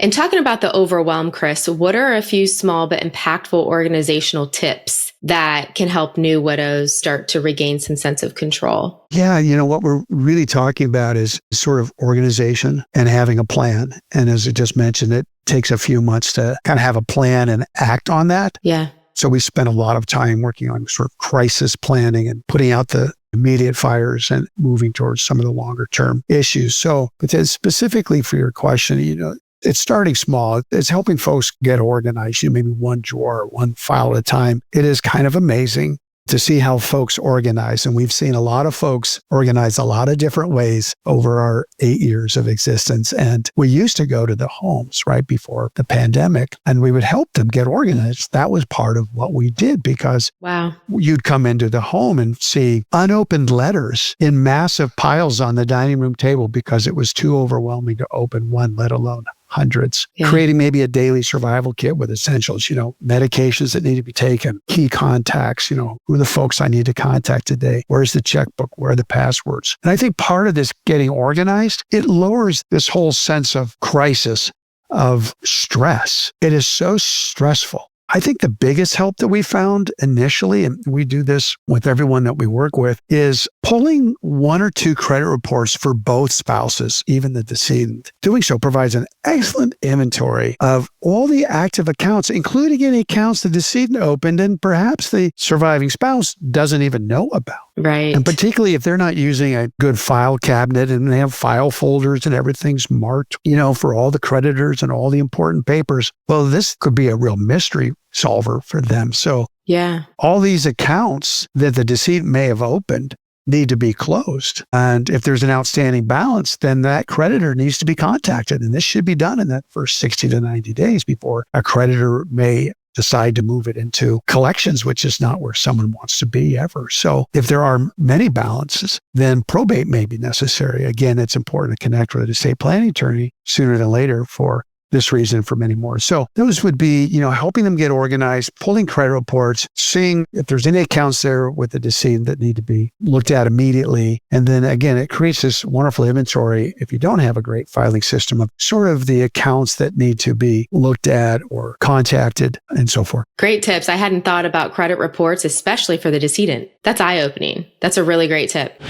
And talking about the overwhelm, Chris, what are a few small but impactful organizational tips that can help new widows start to regain some sense of control? Yeah, what we're really talking about is sort of organization and having a plan. And as I just mentioned, it takes a few months to kind of have a plan and act on that. Yeah. So we spent a lot of time working on sort of crisis planning and putting out the immediate fires and moving towards some of the longer term issues. So, but then specifically for your question, it's starting small. It's helping folks get organized, maybe one drawer, one file at a time. It is kind of amazing to see how folks organize. And we've seen a lot of folks organize a lot of different ways over our 8 years of existence. And we used to go to the homes right before the pandemic, and we would help them get organized. That was part of what we did, because you'd come into the home and see unopened letters in massive piles on the dining room table because it was too overwhelming to open one, let alone hundreds. Creating maybe a daily survival kit with essentials, medications that need to be taken, key contacts, who are the folks I need to contact today? Where's the checkbook? Where are the passwords? And I think part of this getting organized, it lowers this whole sense of crisis, of stress. It is so stressful. I think the biggest help that we found initially, and we do this with everyone that we work with, is pulling 1 or 2 credit reports for both spouses, even the decedent. Doing so provides an excellent inventory of all the active accounts, including any accounts the decedent opened and perhaps the surviving spouse doesn't even know about. Right. And particularly if they're not using a good file cabinet and they have file folders and everything's marked, for all the creditors and all the important papers. Well, this could be a real mystery solver for them. So all these accounts that the decedent may have opened need to be closed. And if there's an outstanding balance, then that creditor needs to be contacted. And this should be done in that first 60 to 90 days before a creditor may decide to move it into collections, which is not where someone wants to be ever. So if there are many balances, then probate may be necessary. Again, it's important to connect with an estate planning attorney sooner than later for this reason, for many more. So those would be, helping them get organized, pulling credit reports, seeing if there's any accounts there with the decedent that need to be looked at immediately. And then again, it creates this wonderful inventory, if you don't have a great filing system, of sort of the accounts that need to be looked at or contacted and so forth. Great tips. I hadn't thought about credit reports, especially for the decedent. That's eye-opening. That's a really great tip.